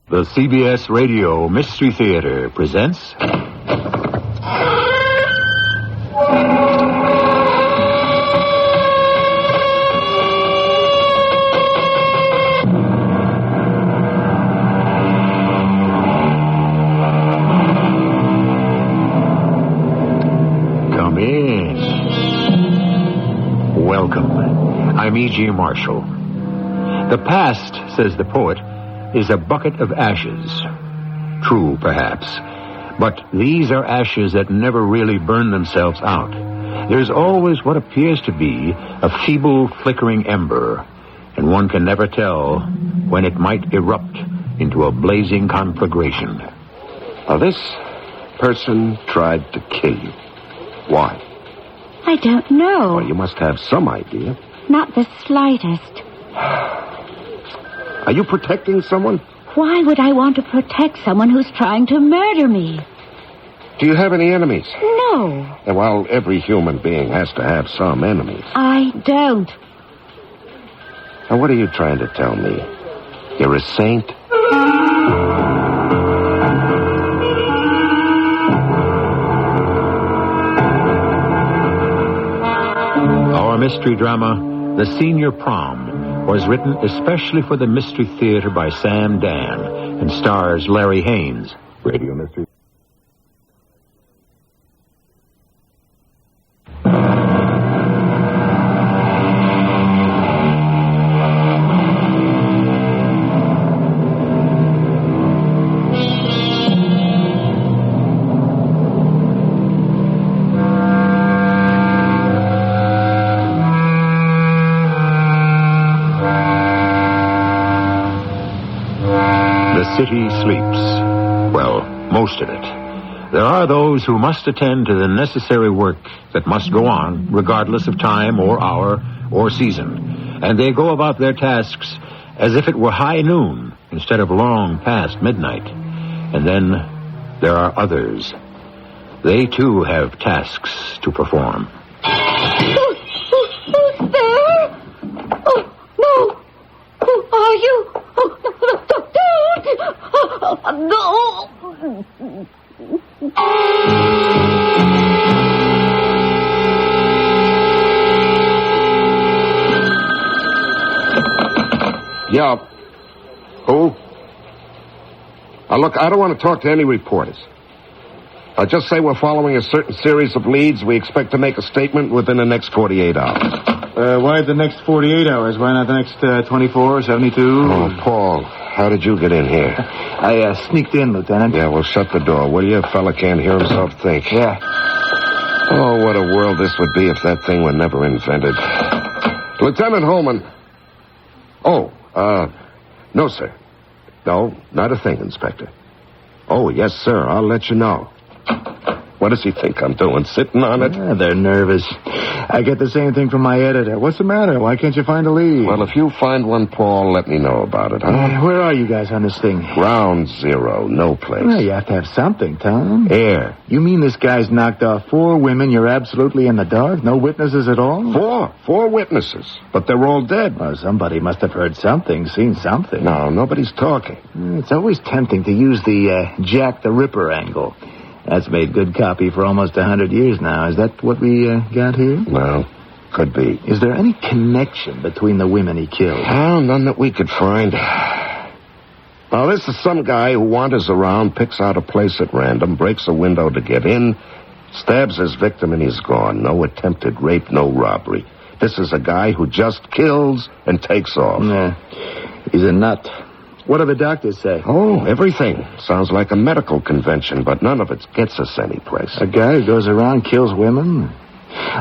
The CBS Radio Mystery Theater presents... Come in. Welcome. I'm E.G. Marshall. The past, says the poet, is a bucket of ashes. True, perhaps. But these are ashes that never really burn themselves out. There's always what appears to be a feeble, flickering ember, and one can never tell when it might erupt into a blazing conflagration. Now, this person tried to kill you. Why? I don't know. Well, you must have some idea. Not the slightest. Are you protecting someone? Why would I want to protect someone who's trying to murder me? Do you have any enemies? No. Well, every human being has to have some enemies. I don't. Now, what are you trying to tell me? You're a saint? Our mystery drama, The Senior Prom, was written especially for the Mystery Theater by Sam Dan and stars Larry Haynes. Radio Mystery. The city sleeps. Well, most of it. There are those who must attend to the necessary work that must go on, regardless of time or hour or season. And they go about their tasks as if it were high noon instead of long past midnight. And then there are others. They, too, have tasks to perform. Who's there? Oh, no. Who are you? Oh, no. Yeah. Who? Now, look, I don't want to talk to any reporters. I'll just say we're following a certain series of leads. We expect to make a statement within the next 48 hours. Why the next 48 hours? Why not the next 24 or 72? Oh, Paul, how did you get in here? I sneaked in, Lieutenant. Yeah, well, shut the door, will you? A fella can't hear himself think. Yeah. Oh, what a world this would be if that thing were never invented. Lieutenant Holman. Oh, no, sir. No, not a thing, Inspector. Oh, yes, sir, I'll let you know. What does he think I'm doing, sitting on it? Yeah, they're nervous. I get the same thing from my editor. What's the matter? Why can't you find a lead? Well, if you find one, Paul, let me know about it, huh? Where are you guys on this thing? Ground zero, no place. Well, you have to have something, Tom. Air. You mean this guy's knocked off 4 women, you're absolutely in the dark? No witnesses at all? 4 witnesses, but they're all dead. Well, somebody must have heard something, seen something. No, nobody's talking. It's always tempting to use the Jack the Ripper angle. That's made good copy for almost 100 years now. Is that what we got here? Well, could be. Is there any connection between the women he killed? Well, none that we could find. Now, this is some guy who wanders around, picks out a place at random, breaks a window to get in, stabs his victim, and he's gone. No attempted rape, no robbery. This is a guy who just kills and takes off. Yeah. He's a nut. What do the doctors say? Oh, everything. Sounds like a medical convention, but none of it gets us anyplace. A guy who goes around, kills women?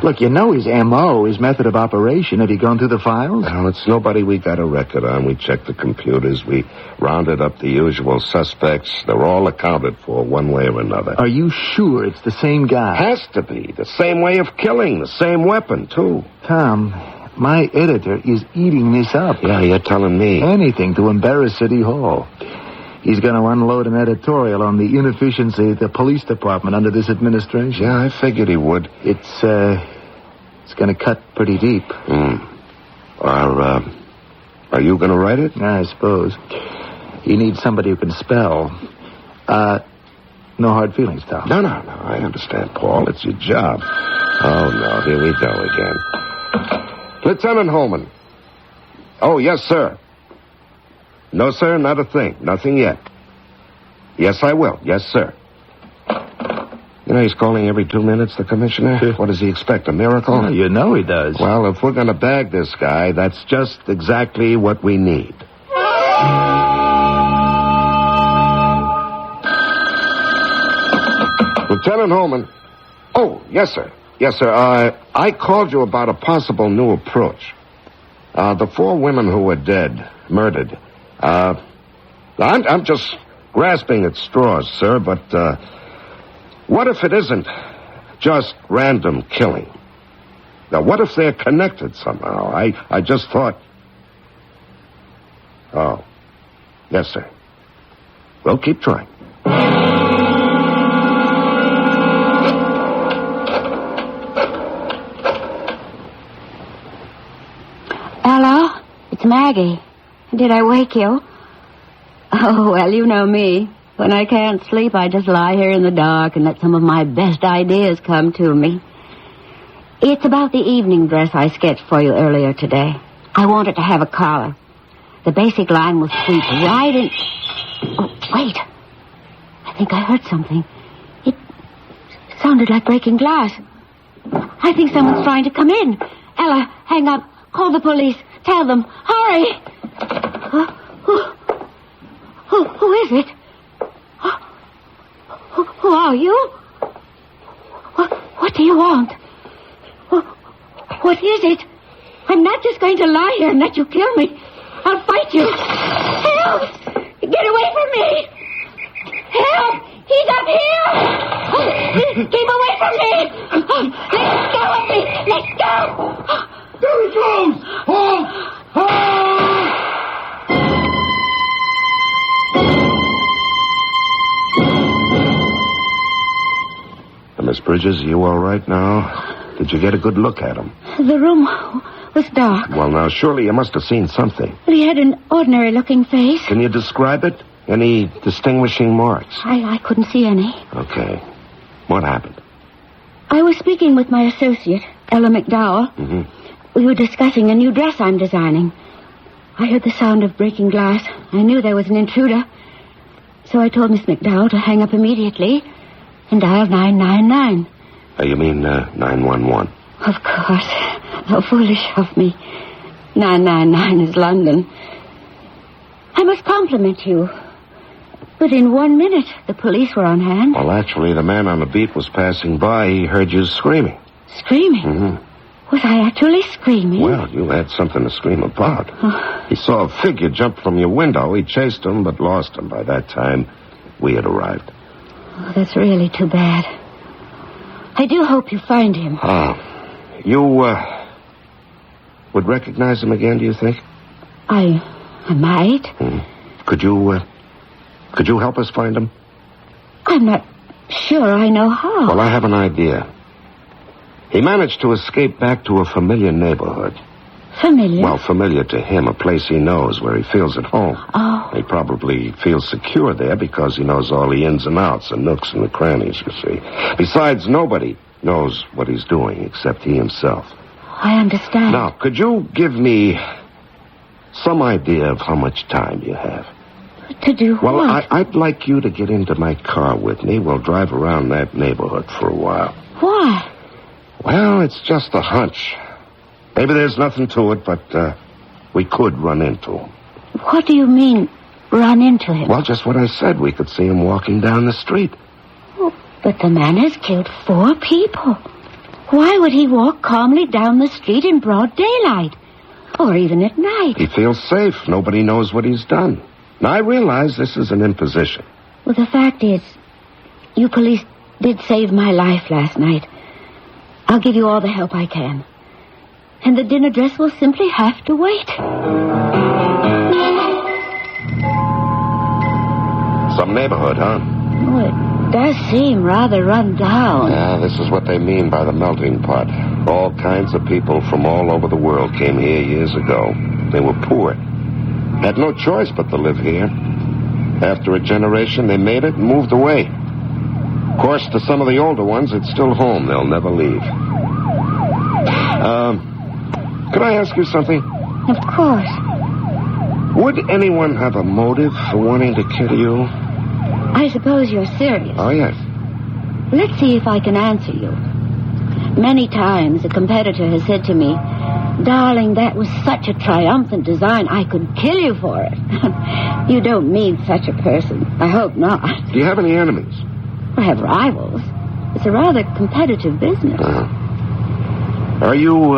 Look, you know his M.O., his method of operation. Have you gone through the files? No, it's nobody we got a record on. We checked the computers. We rounded up the usual suspects. They're all accounted for one way or another. Are you sure it's the same guy? Has to be. The same way of killing. The same weapon, too. Tom, my editor is eating this up. Yeah, you're telling me. Anything to embarrass City Hall. He's going to unload an editorial on the inefficiency of the police department under this administration. Yeah, I figured he would. It's going to cut pretty deep. Are you going to write it? I suppose. He needs somebody who can spell. No hard feelings, Tom. No. I understand, Paul. It's your job. Oh, no. Here we go again. Lieutenant Holman. Oh, yes, sir. No, sir, not a thing. Nothing yet. Yes, I will. Yes, sir. You know, he's calling every 2 minutes, the commissioner. What does he expect, a miracle? Well, you know he does. Well, if we're going to bag this guy, that's just exactly what we need. Lieutenant Holman. Oh, yes, sir. Yes, sir. I called you about a possible new approach. The 4 women who were dead, murdered. I'm just grasping at straws, sir, but what if it isn't just random killing? Now, what if they're connected somehow? I just thought... Oh. Yes, sir. We'll keep trying. Hello? It's Maggie. Did I wake you? Oh, well, you know me. When I can't sleep, I just lie here in the dark and let some of my best ideas come to me. It's about the evening dress I sketched for you earlier today. I wanted to have a collar. The basic line will sweep right in... Oh, wait. I think I heard something. It sounded like breaking glass. I think someone's trying to come in. Ella, hang up. Call the police. Tell them. Hurry. Who is it? Who are you? What do you want? What is it? I'm not just going to lie here and let you kill me. I'll fight you. Help! Get away from me! Help! He's up here! Keep away from me! Let go of me! Let go! There he goes! Halt! Halt! Miss Bridges, are you all right now? Did you get a good look at him? The room was dark. Well, now, surely you must have seen something. He had an ordinary-looking face. Can you describe it? Any distinguishing marks? I couldn't see any. Okay. What happened? I was speaking with my associate, Ella McDowell. Mm-hmm. We were discussing a new dress I'm designing. I heard the sound of breaking glass. I knew there was an intruder. So I told Miss McDowell to hang up immediately and dial 999. You mean 911? Of course. How foolish of me. 999 is London. I must compliment you. But in 1 minute, the police were on hand. Well, actually, the man on the beat was passing by. He heard you screaming. Screaming? Mm-hmm. Was I actually screaming? Well, you had something to scream about. He saw a figure jump from your window. He chased him, but lost him. By that time, we had arrived. Oh, that's really too bad. I do hope you find him. You, would recognize him again, do you think? I might. Could you help us find him? I'm not sure I know how. Well, I have an idea. He managed to escape back to a familiar neighborhood. Familiar? Well, familiar to him, a place he knows where he feels at home. Oh. He probably feels secure there because he knows all the ins and outs, the nooks and the crannies, you see. Besides, nobody knows what he's doing except he himself. I understand. Now, could you give me some idea of how much time you have? To do well, what? Well, I'd like you to get into my car with me. We'll drive around that neighborhood for a while. Why? Well, it's just a hunch. Maybe there's nothing to it, but we could run into him. What do you mean, run into him? Well, just what I said. We could see him walking down the street. Oh, but the man has killed 4 people. Why would he walk calmly down the street in broad daylight? Or even at night? He feels safe. Nobody knows what he's done. Now, I realize this is an imposition. Well, the fact is, you police did save my life last night. I'll give you all the help I can. And the dinner dress will simply have to wait. Some neighborhood, huh? Oh, it does seem rather run down. Yeah, this is what they mean by the melting pot. All kinds of people from all over the world came here years ago. They were poor. Had no choice but to live here. After a generation, they made it and moved away. Of course, to some of the older ones, it's still home. They'll never leave. Could I ask you something? Of course. Would anyone have a motive for wanting to kill you? I suppose you're serious. Oh, yes. Let's see if I can answer you. Many times a competitor has said to me, "Darling, that was such a triumphant design, I could kill you for it." You don't mean such a person. I hope not. Do you have any enemies? I have rivals. It's a rather competitive business. Are you,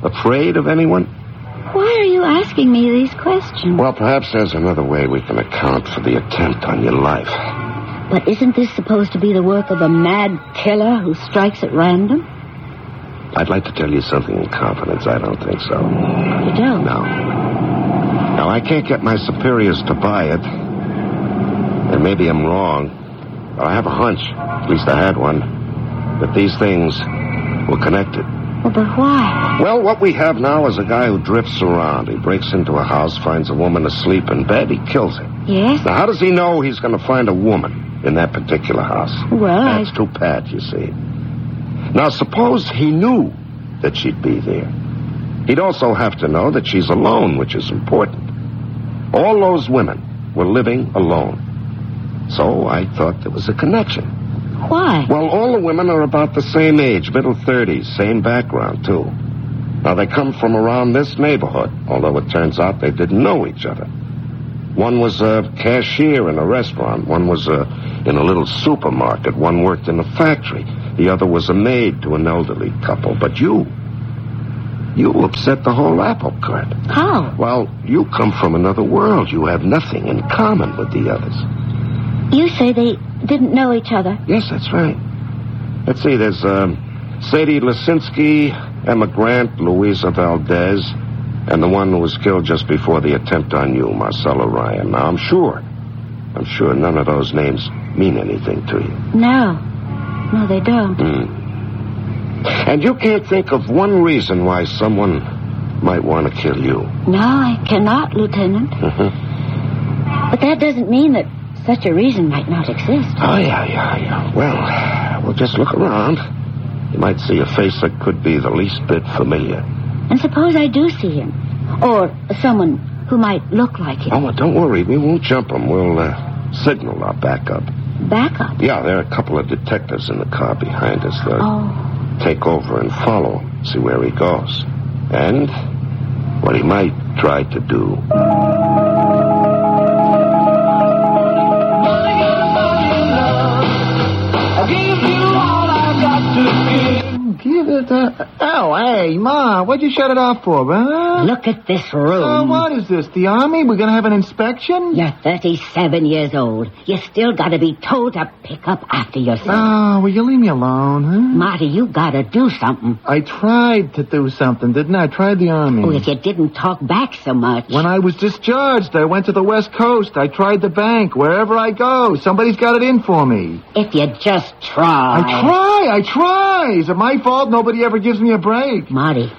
afraid of anyone? Why are you asking me these questions? Well, perhaps there's another way we can account for the attempt on your life. But isn't this supposed to be the work of a mad killer who strikes at random? I'd like to tell you something in confidence. I don't think so. You don't? No. Now, I can't get my superiors to buy it. And maybe I'm wrong. But I have a hunch, at least I had one, that these things were connected. Well, but why? Well, what we have now is a guy who drifts around. He breaks into a house, finds a woman asleep in bed, he kills her. Yes? Now, how does he know he's going to find a woman in that particular house? Well, That's too bad, you see. Now, suppose he knew that she'd be there. He'd also have to know that she's alone, which is important. All those women were living alone. So I thought there was a connection. Why? Well, all the women are about the same age, middle 30s, same background, too. Now, they come from around this neighborhood, although it turns out they didn't know each other. One was a cashier in a restaurant. One was in a little supermarket. One worked in a factory. The other was a maid to an elderly couple. But you upset the whole apple cart. How? Well, you come from another world. You have nothing in common with the others. You say they didn't know each other? Yes, that's right. Let's see, there's Sadie Lisinski, Emma Grant, Louisa Valdez, and the one who was killed just before the attempt on you, Marcella Ryan. Now, I'm sure none of those names mean anything to you. No, they don't. And you can't think of one reason why someone might want to kill you. No, I cannot, Lieutenant. But that doesn't mean that such a reason might not exist. Oh, yeah. Well, we'll just look around. You might see a face that could be the least bit familiar. And suppose I do see him. Or someone who might look like him. Oh, well, don't worry. We won't jump him. We'll signal our backup. Backup? Yeah, there are a couple of detectives in the car behind us. They'll take over and follow, see where he goes. And what he might try to do. Give it Oh, hey, Ma, what'd you shut it off for, huh? Look at this room. What is this, the Army? We're gonna have an inspection? You're 37 years old. You still gotta be told to pick up after yourself. Oh, will you leave me alone, huh? Marty, you gotta do something. I tried to do something, didn't I? I tried the Army. Oh, if you didn't talk back so much. When I was discharged, I went to the West Coast. I tried the bank. Wherever I go, somebody's got it in for me. If you just try. I try. Is it my fault nobody ever gives me a break? Marty,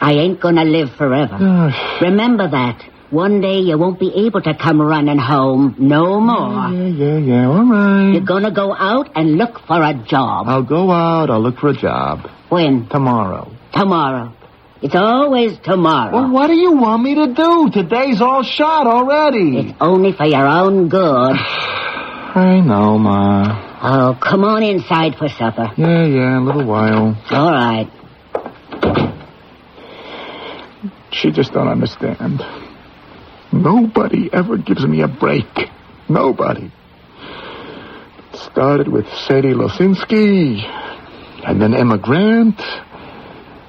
I ain't gonna live forever. Remember that. One day you won't be able to come running home no more. Yeah, all right. You're gonna go out and look for a job. I'll go out. I'll look for a job. When? Tomorrow. Tomorrow. It's always tomorrow. Well, what do you want me to do? Today's all shot already. It's only for your own good. I know, Ma. Oh, come on inside for supper. Yeah, a little while. All right. She just don't understand. Nobody ever gives me a break. Nobody. It started with Sadie Losinski, and then Emma Grant,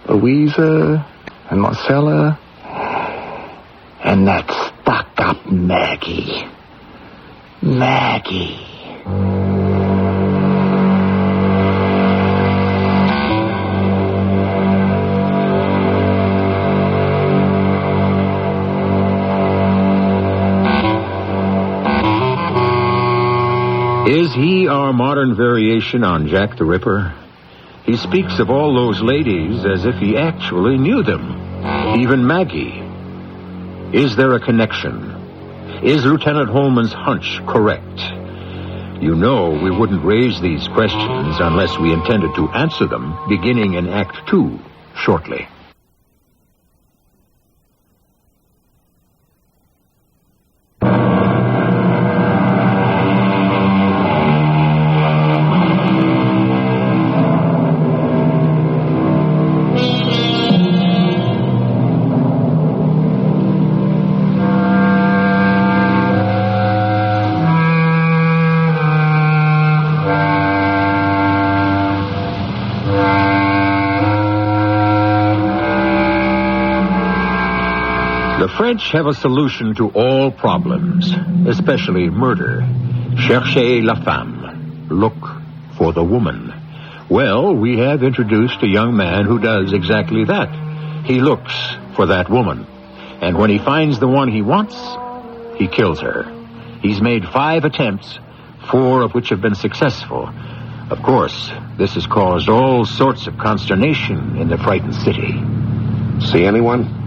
Louisa, and Marcella, and that stuck-up Maggie. Is he our modern variation on Jack the Ripper? He speaks of all those ladies as if he actually knew them. Even Maggie. Is there a connection? Is Lieutenant Holman's hunch correct? You know we wouldn't raise these questions unless we intended to answer them beginning in Act 2 shortly. The French have a solution to all problems, especially murder. Cherchez la femme. Look for the woman. Well, we have introduced a young man who does exactly that. He looks for that woman. And when he finds the one he wants, he kills her. He's made 5 attempts, 4 of which have been successful. Of course, this has caused all sorts of consternation in the frightened city. See anyone?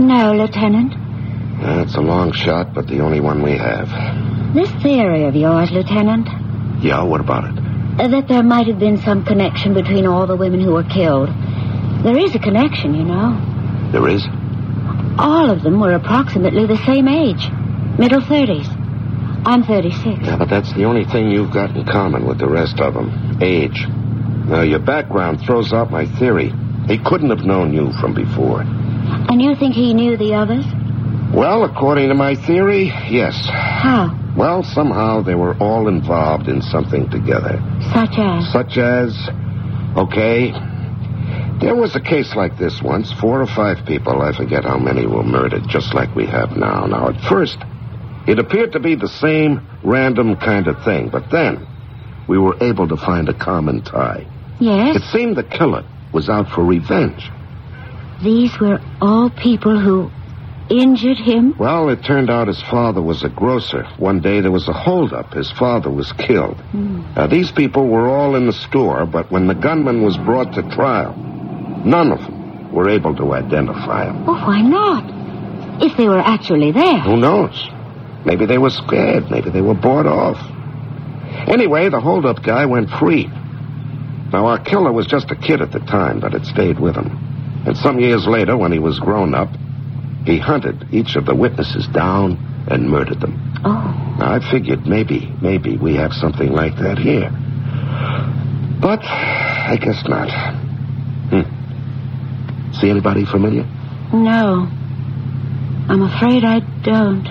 No, Lieutenant. It's a long shot, but the only one we have. This theory of yours, Lieutenant, Yeah, what about it? that there might have been some connection between all the women who were killed. There is a connection, you know. There is? All of them were approximately the same age. Middle 30s. I'm 36. Yeah, but that's the only thing you've got in common with the rest of them. Age. Now, your background throws out my theory. He couldn't have known you from before. And you think he knew the others? Well, according to my theory, yes. How? Well, somehow they were all involved in something together. Such as? Okay, there was a case like this once. 4 or 5 people, I forget how many, were murdered, just like we have now. Now, at first, it appeared to be the same random kind of thing, but then we were able to find a common tie. Yes? It seemed the killer was out for revenge. These were all people who injured him? Well, it turned out his father was a grocer. One day there was a holdup. His father was killed. Now, these people were all in the store, but when the gunman was brought to trial, none of them were able to identify him. Oh, why not? If they were actually there. Who knows? Maybe they were scared. Maybe they were bought off. Anyway, the holdup guy went free. Now, our killer was just a kid at the time, but it stayed with him. And some years later, when he was grown up, he hunted each of the witnesses down and murdered them. Oh. Now, I figured maybe we have something like that here. But I guess not. See anybody familiar? No. I'm afraid I don't.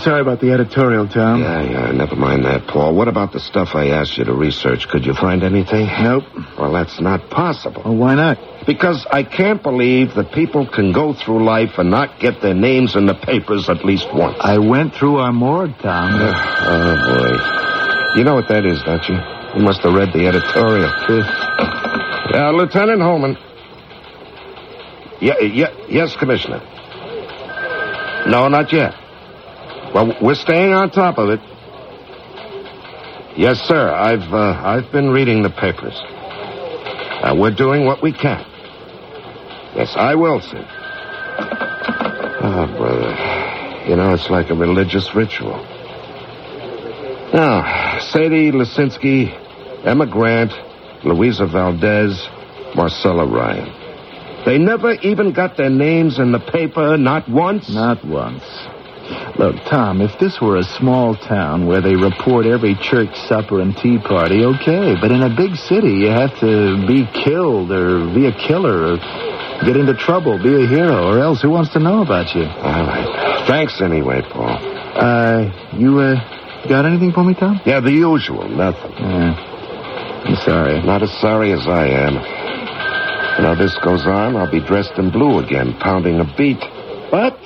Sorry about the editorial, Tom. Yeah, never mind that, Paul. What about the stuff I asked you to research? Could you find anything? Nope. Well, that's not possible. Well, why not? Because I can't believe that people can go through life and not get their names in the papers at least once. I went through our morgue, Tom. Oh, boy. You know what that is, don't you? You must have read the editorial. Yeah, Lieutenant Holman. Yes, Commissioner. No, not yet. Well, we're staying on top of it. Yes, sir. I've been reading the papers. We're doing what we can. Yes, I will, sir. Oh, brother. You know, it's like a religious ritual. Now, Sadie Lisinski, Emma Grant, Louisa Valdez, Marcella Ryan. They never even got their names in the paper, not once? Not once. Look, Tom, if this were a small town where they report every church supper and tea party, okay. But in a big city, you have to be killed or be a killer or get into trouble, be a hero, or else who wants to know about you? All right. Thanks anyway, Paul. You got anything for me, Tom? Yeah, the usual, nothing. Yeah. I'm sorry. Not as sorry as I am. Now, this goes on, I'll be dressed in blue again, pounding a beat. But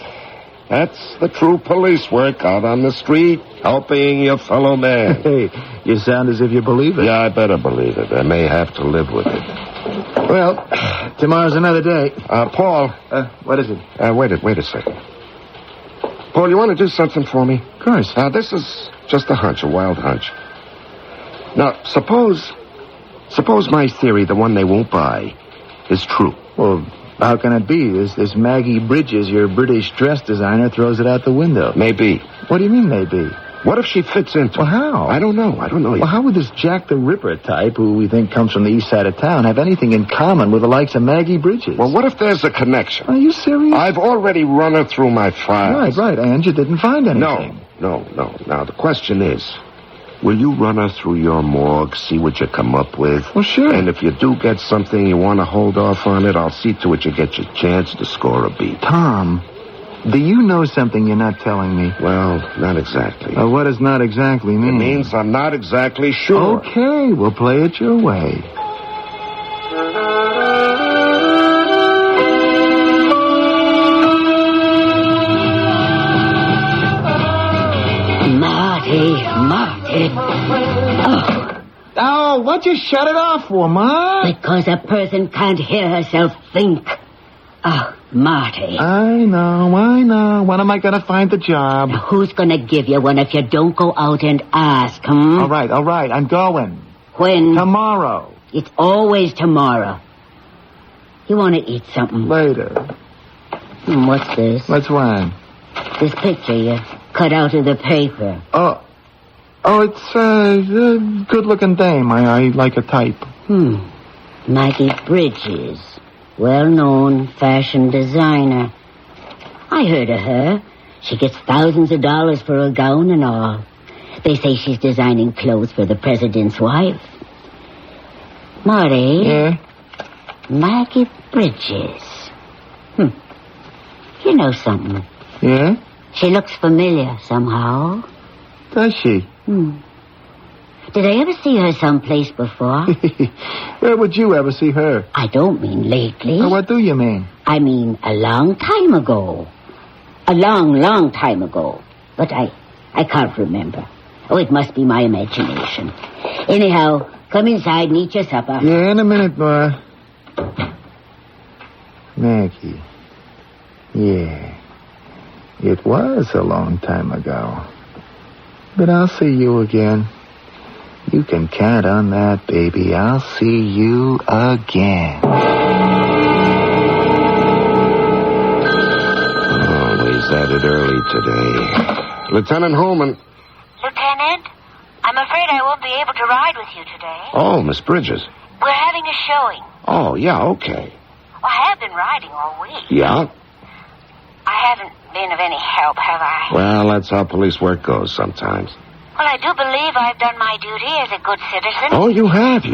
that's the true police work out on the street, helping your fellow man. Hey, you sound as if you believe it. Yeah, I better believe it. I may have to live with it. Well, tomorrow's another day. Paul. What is it? Wait a second. Paul, you want to do something for me? Of course. This is just a hunch, a wild hunch. Now, suppose my theory, the one they won't buy, is true. Well, how can it be? This Maggie Bridges, your British dress designer, throws it out the window. Maybe. What do you mean, maybe? What if she fits into Well, it? how? I don't know. Well, how would this Jack the Ripper type, who we think comes from the east side of town, have anything in common with the likes of Maggie Bridges? Well, what if there's a connection? Are you serious? I've already run her through my files. Right, and you didn't find anything. No. Now, the question is, will you run her through your morgue, see what you come up with? Well, sure. And if you do get something you want to hold off on it, I'll see to it you get your chance to score a beat. Tom, do you know something you're not telling me? Well, not exactly. What does not exactly mean? It means I'm not exactly sure. Okay, we'll play it your way. Marty. Oh, what'd you shut it off for, Ma? Because a person can't hear herself think. Oh, Marty. I know. When am I going to find the job? Now, who's going to give you one if you don't go out and ask, All right. I'm going. When? Tomorrow. It's always tomorrow. You want to eat something? Later. What's this? What's wrong? This picture you cut out of the paper. Oh, it's a good-looking dame. I like a type. Maggie Bridges. Well-known fashion designer. I heard of her. She gets thousands of dollars for a gown and all. They say she's designing clothes for the president's wife. Marty. Yeah? Maggie Bridges. You know something. Yeah? She looks familiar somehow. Does she? Did I ever see her someplace before? Where would you ever see her? I don't mean lately. What do you mean? I mean a long time ago. A long time ago. But I can't remember. Oh, it must be my imagination. Anyhow, come inside and eat your supper. Yeah, in a minute, Ma. Maggie. Yeah. It was a long time ago. But I'll see you again. You can count on that, baby. I'll see you again. Always at it early today. Lieutenant Holman. Lieutenant, I'm afraid I won't be able to ride with you today. Oh, Miss Bridges. We're having a showing. Oh, yeah, okay. Well, I have been riding all week. Yeah? I haven't been of any help, have I? Well, that's how police work goes sometimes. Well, I do believe I've done my duty as a good citizen. Oh, you have.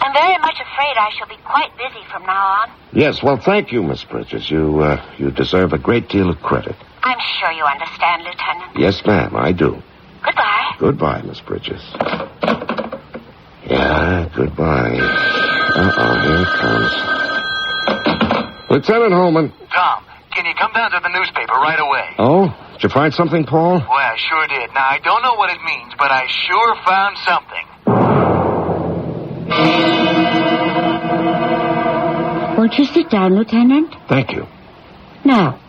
I'm very much afraid I shall be quite busy from now on. Yes, well, thank you, Miss Bridges. You deserve a great deal of credit. I'm sure you understand, Lieutenant. Yes, ma'am, I do. Goodbye. Goodbye, Miss Bridges. Yeah, goodbye. Here it comes. Lieutenant Holman. Tom, can you come down to the newspaper right away? Oh, did you find something, Paul? Well, I sure did. Now, I don't know what it means, but I sure found something. Won't you sit down, Lieutenant? Thank you. Now,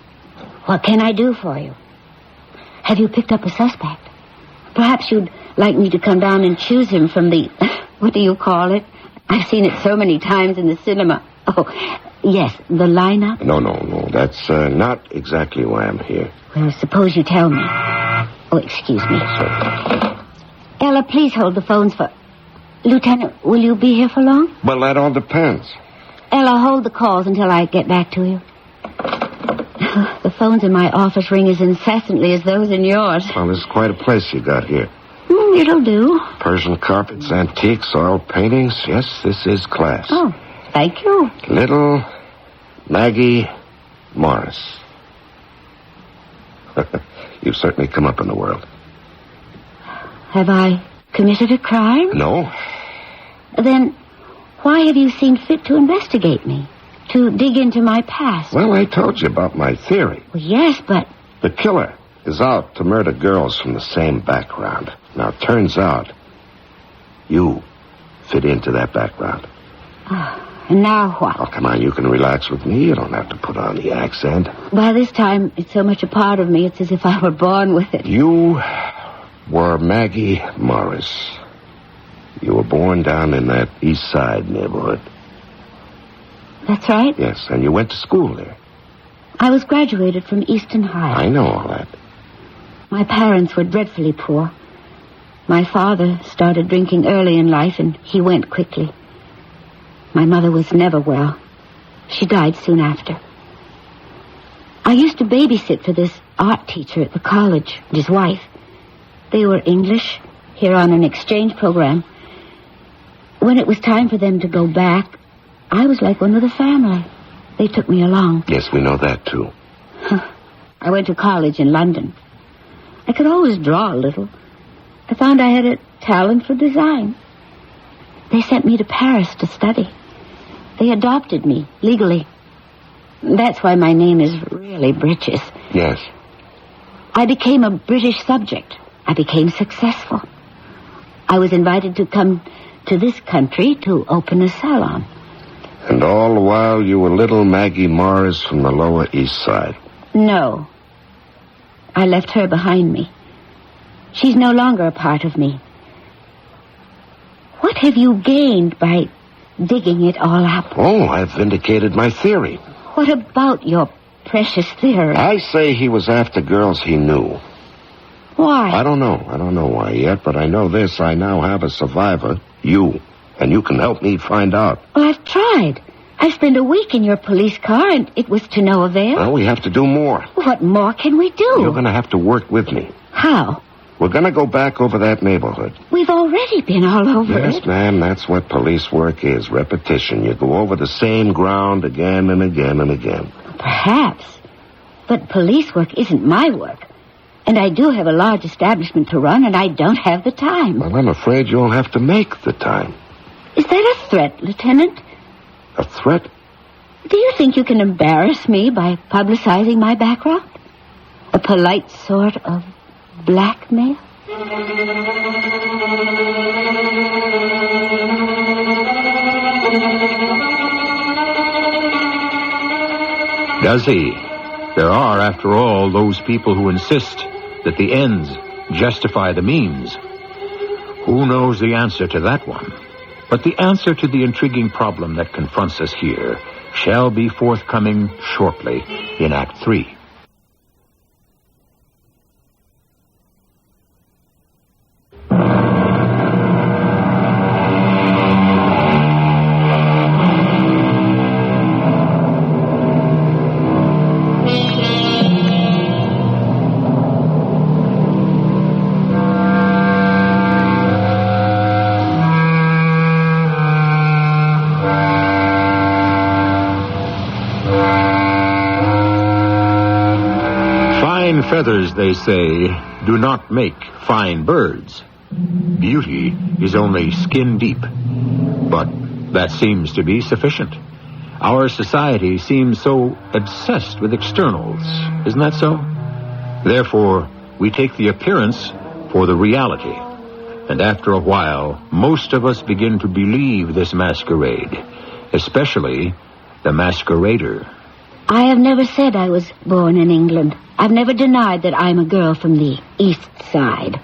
what can I do for you? Have you picked up a suspect? Perhaps you'd like me to come down and choose him from the... What do you call it? I've seen it so many times in the cinema. Oh, yes, the lineup. No. That's not exactly why I'm here. Well, suppose you tell me. Oh, excuse me. Sorry. Ella, please hold the phones for... Lieutenant, will you be here for long? Well, that all depends. Ella, hold the calls until I get back to you. The phones in my office ring as incessantly as those in yours. Well, this is quite a place you got here. It'll do. Persian carpets, antiques, oil paintings. Yes, this is class. Oh, thank you. Little Maggie Morris. You've certainly come up in the world. Have I committed a crime? No. Then why have you seen fit to investigate me? To dig into my past? Well, I told you about my theory. Well, yes, but... The killer is out to murder girls from the same background. Now, it turns out you fit into that background. And now what? Oh, come on, you can relax with me. You don't have to put on the accent. By this time, it's so much a part of me, it's as if I were born with it. You were Maggie Morris. You were born down in that East Side neighborhood. That's right. Yes, and you went to school there. I was graduated from Easton High. I know all that. My parents were dreadfully poor. My father started drinking early in life, and he went quickly. My mother was never well. She died soon after. I used to babysit for this art teacher at the college and his wife. They were English, here on an exchange program. When it was time for them to go back, I was like one of the family. They took me along. Yes, we know that, too. I went to college in London. I could always draw a little. I found I had a talent for design. They sent me to Paris to study. They adopted me legally. That's why my name is really Britches. Yes. I became a British subject. I became successful. I was invited to come to this country to open a salon. And all the while you were little Maggie Morris from the Lower East Side. No. I left her behind me. She's no longer a part of me. What have you gained by digging it all up? Oh, I've vindicated my theory. What about your precious theory? I say he was after girls he knew. Why? I don't know why yet, but I know this. I now have a survivor, you. And you can help me find out. Well, I've tried. I spent a week in your police car, and it was to no avail. Well, we have to do more. What more can we do? You're going to have to work with me. How? We're going to go back over that neighborhood. We've already been all over it. Yes, ma'am, that's what police work is, repetition. You go over the same ground again and again and again. Perhaps. But police work isn't my work. And I do have a large establishment to run, and I don't have the time. Well, I'm afraid you'll have to make the time. Is that a threat, Lieutenant? A threat? Do you think you can embarrass me by publicizing my background? A polite sort of blackmail? Does he? There are, after all, those people who insist that the ends justify the means. Who knows the answer to that one? But the answer to the intriguing problem that confronts us here shall be forthcoming shortly in Act 3. Feathers, they say, do not make fine birds. Beauty is only skin deep. But that seems to be sufficient. Our society seems so obsessed with externals. Isn't that so? Therefore, we take the appearance for the reality. And after a while, most of us begin to believe this masquerade, especially the masquerader. I have never said I was born in England. I've never denied that I'm a girl from the East Side.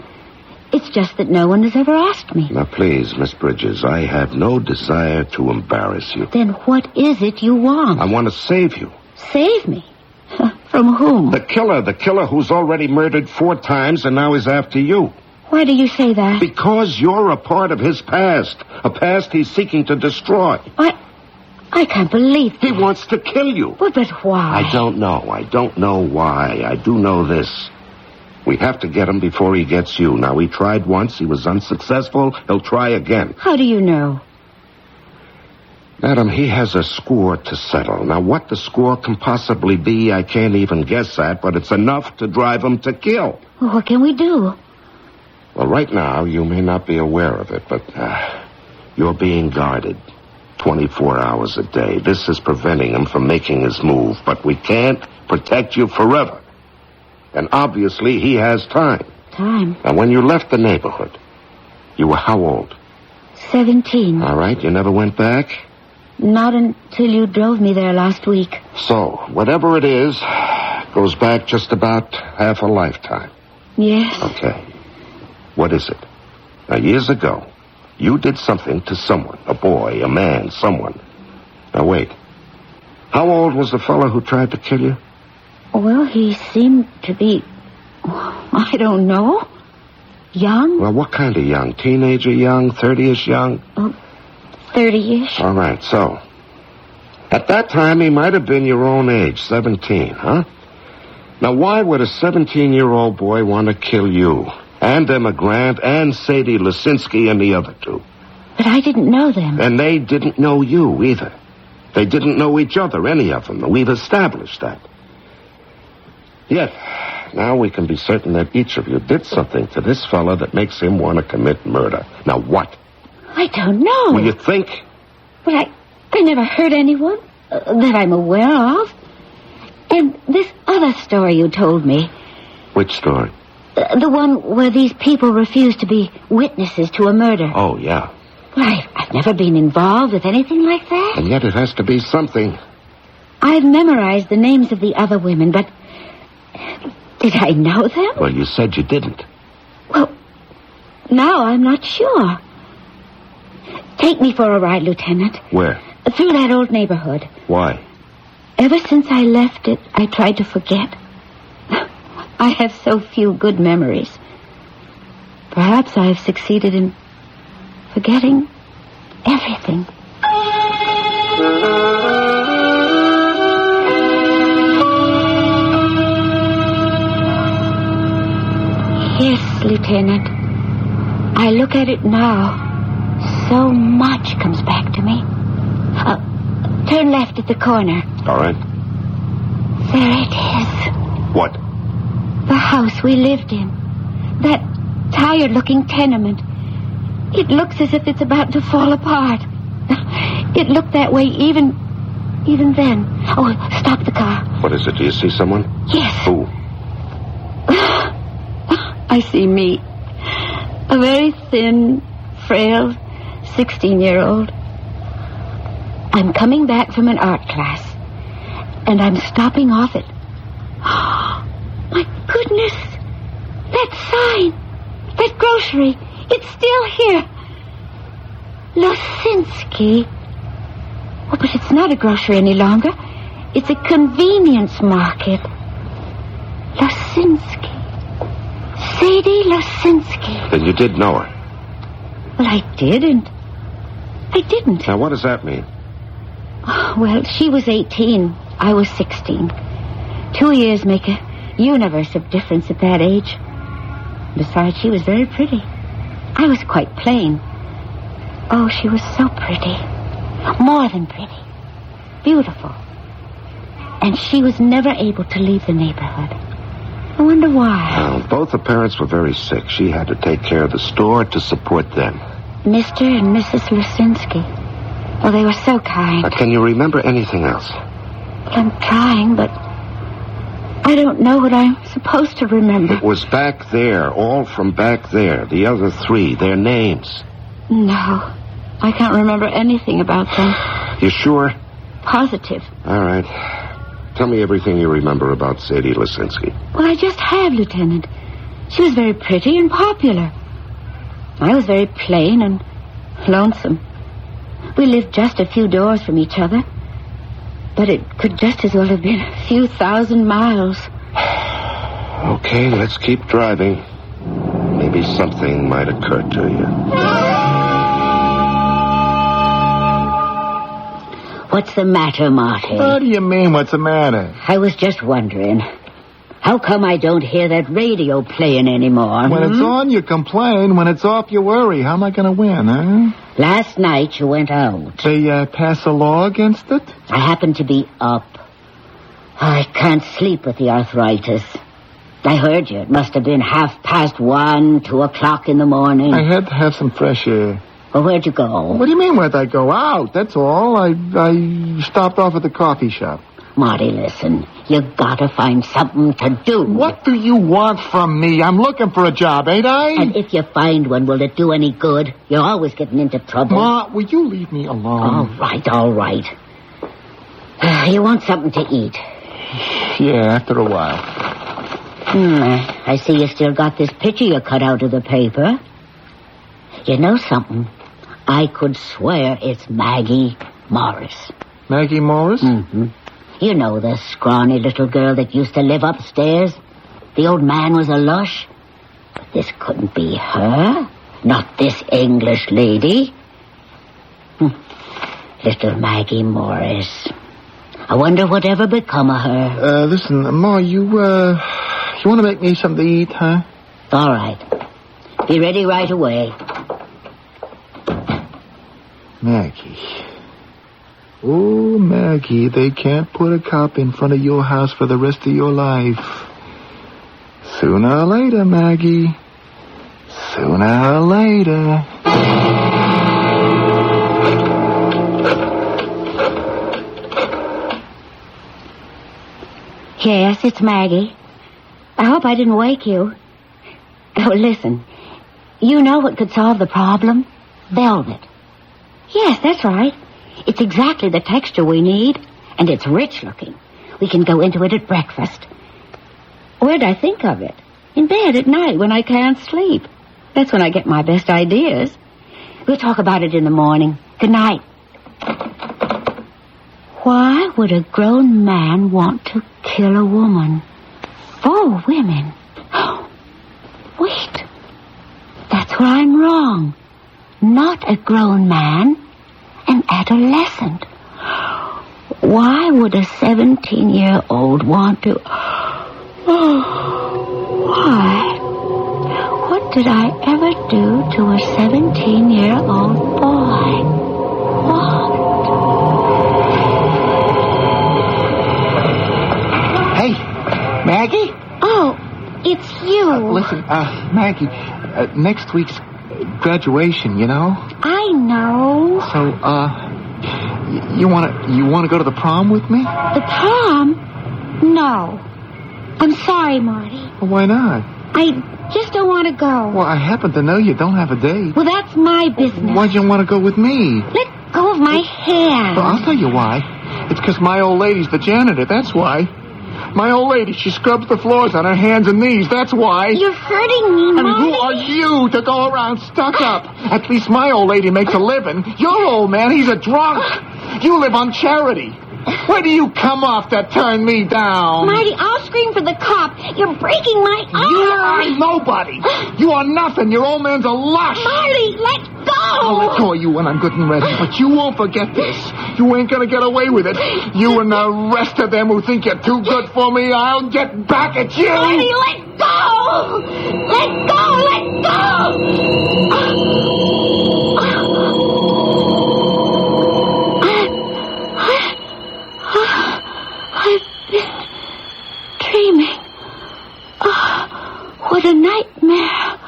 It's just that no one has ever asked me. Now, please, Miss Bridges, I have no desire to embarrass you. Then what is it you want? I want to save you. Save me? From whom? The killer who's already murdered 4 times and now is after you. Why do you say that? Because you're a part of his past. A past he's seeking to destroy. I can't believe that. He wants to kill you. But why? I don't know why. I do know this. We have to get him before he gets you. Now, he tried once. He was unsuccessful. He'll try again. How do you know? Madam, he has a score to settle. Now, what the score can possibly be, I can't even guess at, but it's enough to drive him to kill. Well, what can we do? Well, right now, you may not be aware of it, but you're being guarded 24 hours a day. This is preventing him from making his move, but we can't protect you forever. And obviously, he has time. Time? Now, when you left the neighborhood, you were how old? 17. All right, you never went back? Not until you drove me there last week. So, whatever it is, goes back just about half a lifetime. Yes. Okay. What is it? Now, years ago, you did something to someone. A boy, a man, someone. Now, wait. How old was the fellow who tried to kill you? Well, he seemed to be... I don't know. Young? Well, what kind of young? Teenager young? 30-ish young? 30-ish. All right, so... At that time, he might have been your own age, 17, huh? Now, why would a 17-year-old boy want to kill you? And Emma Grant and Sadie Lisinski and the other two. But I didn't know them. And they didn't know you either. They didn't know each other, any of them. We've established that. Yet, now we can be certain that each of you did something to this fella that makes him want to commit murder. Now, what? I don't know. Well, you think? Well, I never heard anyone that I'm aware of. And this other story you told me. Which story? The one where these people refused to be witnesses to a murder. Oh, yeah. Well, I've never been involved with anything like that. And yet it has to be something. I've memorized the names of the other women, but did I know them? Well, you said you didn't. Well, now I'm not sure. Take me for a ride, Lieutenant. Where? Through that old neighborhood. Why? Ever since I left it, I tried to forget. I have so few good memories. Perhaps I have succeeded in forgetting everything. Yes, Lieutenant. I look at it now. So much comes back to me. Turn left at the corner. All right. There it is. What? The house we lived in. That tired-looking tenement. It looks as if it's about to fall apart. It looked that way even then. Oh, stop the car. What is it? Do you see someone? Yes. Who? I see me. A very thin, frail 16-year-old. I'm coming back from an art class, and I'm stopping off at... My goodness! That sign! That grocery! It's still here! Losinski. Oh, but it's not a grocery any longer. It's a convenience market. Losinski. Sadie Losinski. Then you did know her. Well, I didn't. I didn't. Now, what does that mean? Well, she was 18. I was 16. 2 years make a universe of difference at that age. Besides, she was very pretty. I was quite plain. Oh, she was so pretty. More than pretty. Beautiful. And she was never able to leave the neighborhood. I wonder why. Well, both the parents were very sick. She had to take care of the store to support them. Mr. and Mrs. Lusinski. Oh, they were so kind. Can you remember anything else? I'm trying, but I don't know what I'm supposed to remember. It was back there, all from back there. The other three, their names. No, I can't remember anything about them. You sure? Positive. All right. Tell me everything you remember about Sadie Lisinski. Well, I just have, Lieutenant. She was very pretty and popular. I was very plain and lonesome. We lived just a few doors from each other. But it could just as well have been a few thousand miles. Okay, let's keep driving. Maybe something might occur to you. What's the matter, Marty? What do you mean, what's the matter? I was just wondering. How come I don't hear that radio playing anymore? When it's on, you complain. When it's off, you worry. How am I going to win, huh? Last night you went out. They pass a law against it? I happened to be up. I can't sleep with the arthritis. I heard you. It must have been 1:30, 2 o'clock in the morning. I had to have some fresh air. Well, where'd you go? What do you mean, where'd I go? Out, that's all. I stopped off at the coffee shop. Marty, listen. You gotta find something to do. What do you want from me? I'm looking for a job, ain't I? And if you find one, will it do any good? You're always getting into trouble. Ma, will you leave me alone? All right. You want something to eat? Yeah, after a while. I see you still got this picture you cut out of the paper. You know something? I could swear it's Maggie Morris. Maggie Morris? Mm-hmm. You know the scrawny little girl that used to live upstairs. The old man was a lush. But this couldn't be her. Not this English lady. Little Maggie Morris. I wonder whatever become of her. Listen, Ma, you want to make me something to eat, huh? All right. Be ready right away. Maggie. Oh, Maggie, they can't put a cop in front of your house for the rest of your life. Sooner or later, Maggie. Sooner or later. Yes, it's Maggie. I hope I didn't wake you. Oh, listen. You know what could solve the problem? Velvet. Yes, that's right. It's exactly the texture we need, and it's rich looking. We can go into it at breakfast. Where'd I think of it? In bed at night when I can't sleep. That's when I get my best ideas. We'll talk about it in the morning. Good night. Why would a grown man want to kill a woman? 4 women. Wait. That's where I'm wrong. Not a grown man. An adolescent. Why would a 17-year-old want to... Why? What did I ever do to a 17-year-old boy? What? Hey, Maggie? Oh, it's you. Listen, Maggie, next week's graduation, you know? I know. So, you wanna go to the prom with me? The prom? No. I'm sorry, Marty. Well, why not? I just don't want to go. Well, I happen to know you don't have a date. Well, that's my business. Why'd you want to go with me? Let go of my hand. Well, I'll tell you why. It's because my old lady's the janitor, that's why. My old lady, she scrubs the floors on her hands and knees, that's why. You're hurting me, Marty. And who are you to go around stuck up? At least my old lady makes a living. Your old man, he's a drunk. You live on charity. Where do you come off that turned me down? Marty, I'll scream for the cop. You're breaking my arm. You are nobody. You are nothing. Your old man's a lush. Marty, let go. I'll let go of you when I'm good and ready, but you won't forget this. You ain't gonna get away with it. You and the rest of them who think you're too good for me, I'll get back at you. Marty, let go. Let go. Let go. I've been dreaming. Oh, what a nightmare.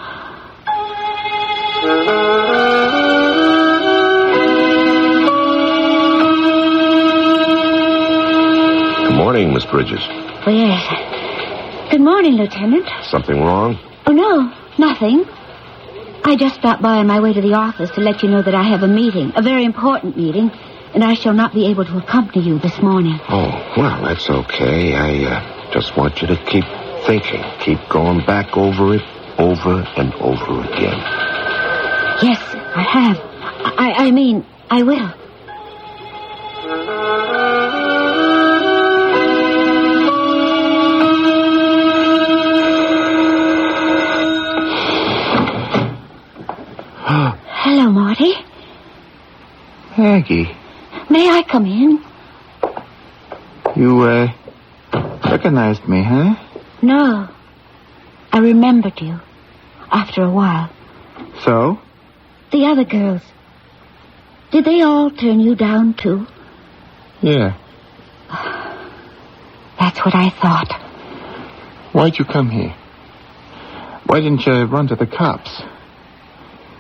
Good morning, Miss Bridges. Well, yes. Good morning, Lieutenant. Something wrong? Oh, no, nothing. I just stopped by on my way to the office to let you know that I have a meeting, a very important meeting, and I shall not be able to accompany you this morning. Oh, well, that's okay. I just want you to keep thinking. Keep going back over it over and over again. Yes, I have. I mean, I will. Hello, Marty. Maggie. May I come in? You, recognized me, huh? No. I remembered you. After a while. So? The other girls. Did they all turn you down, too? Yeah. That's what I thought. Why'd you come here? Why didn't you run to the cops?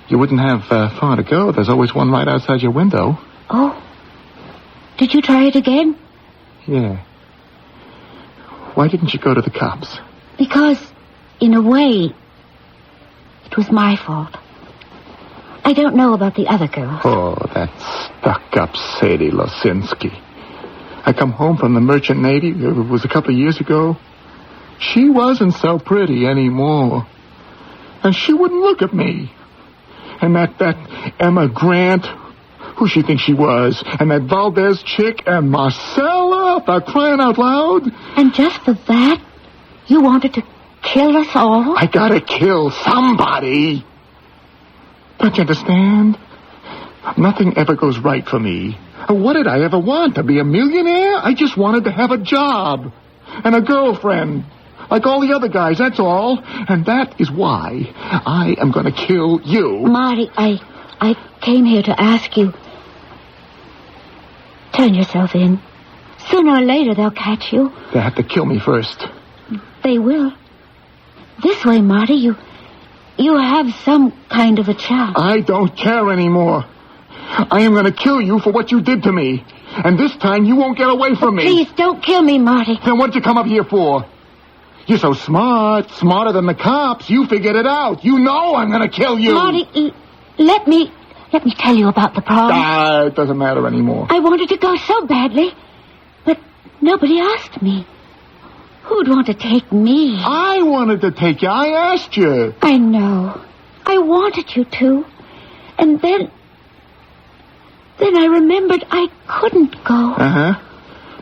You wouldn't have far to go. There's always one right outside your window. Oh. Did you try it again? Yeah. Why didn't you go to the cops? Because, in a way, it was my fault. I don't know about the other girls. Oh, that stuck-up Sadie Losinski. I come home from the Merchant Navy. It was a couple of years ago. She wasn't so pretty anymore. And she wouldn't look at me. And that Emma Grant, Who she think she was? And that Valdez chick and Marcella, for crying out loud? And just for that, you wanted to kill us all? I gotta kill somebody. Don't you understand? Nothing ever goes right for me. What did I ever want? To be a millionaire? I just wanted to have a job. And a girlfriend. Like all the other guys, that's all. And that is why I am gonna kill you. Marty, I came here to ask you. Turn yourself in. Sooner or later, they'll catch you. They have to kill me first. They will. This way, Marty, you have some kind of a chance. I don't care anymore. I am going to kill you for what you did to me. And this time you won't get away from me. Please, don't kill me, Marty. Then what'd you come up here for? You're so smart, smarter than the cops. You figured it out. You know I'm going to kill you. Marty, let me tell you about the prom. It doesn't matter anymore. I wanted to go so badly, but nobody asked me. Who'd want to take me? I wanted to take you. I asked you. I know. I wanted you to. And then I remembered I couldn't go. Uh-huh.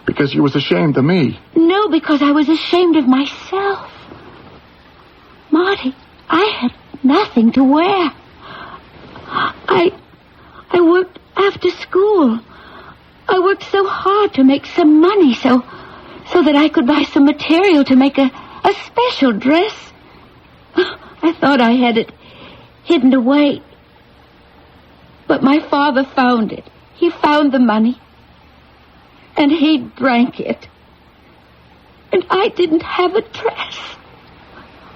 Because you was ashamed of me. No, because I was ashamed of myself. Marty, I had nothing to wear. I worked after school. I worked so hard to make some money so that I could buy some material to make a special dress. I thought I had it hidden away. But my father found it. He found the money. And he drank it. And I didn't have a dress.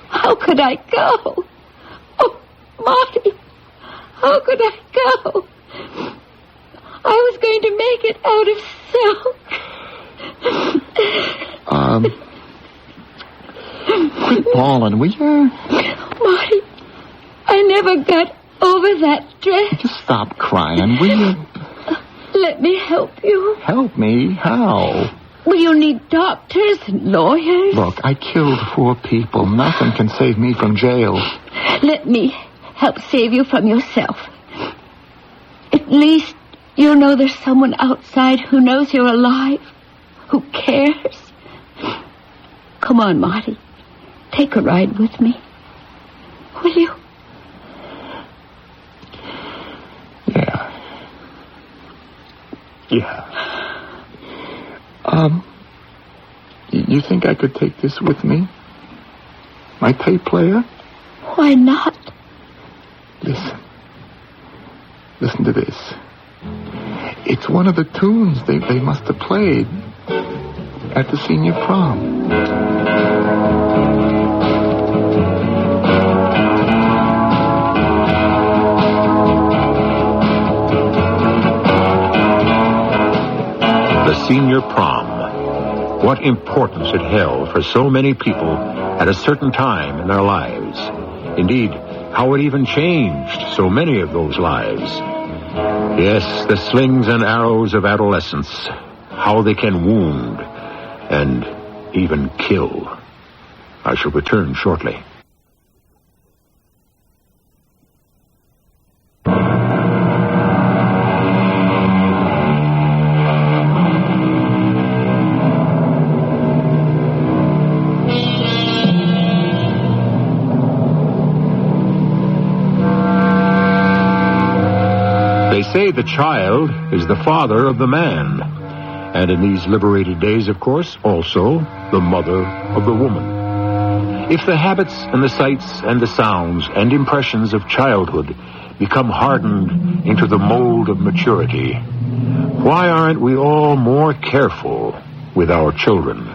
How could I go? Oh, Marty, how could I go? I was going to make it out of silk. Quit bawling, will you? Marty, I never got over that dress. Just stop crying, will you? Let me help you. Help me? How? Well, you need doctors and lawyers. Look, I killed 4 people. Nothing can save me from jail. Let me help save you from yourself. At least you'll know there's someone outside who knows you're alive, who cares. Come on, Marty. Take a ride with me. Will you? Yeah. You think I could take this with me? My tape player? Why not? Listen to this. It's one of the tunes they must have played at the senior prom. The senior prom. What importance it held for so many people at a certain time in their lives. Indeed, how it even changed so many of those lives. Yes, the slings and arrows of adolescence. How they can wound and even kill. I shall return shortly. They say the child is the father of the man. And in these liberated days, of course, also the mother of the woman. If the habits and the sights and the sounds and impressions of childhood become hardened into the mold of maturity, why aren't we all more careful with our children?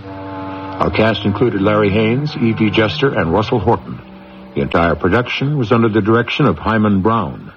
Our cast included Larry Haynes, E.V. Jester, and Russell Horton. The entire production was under the direction of Himan Brown.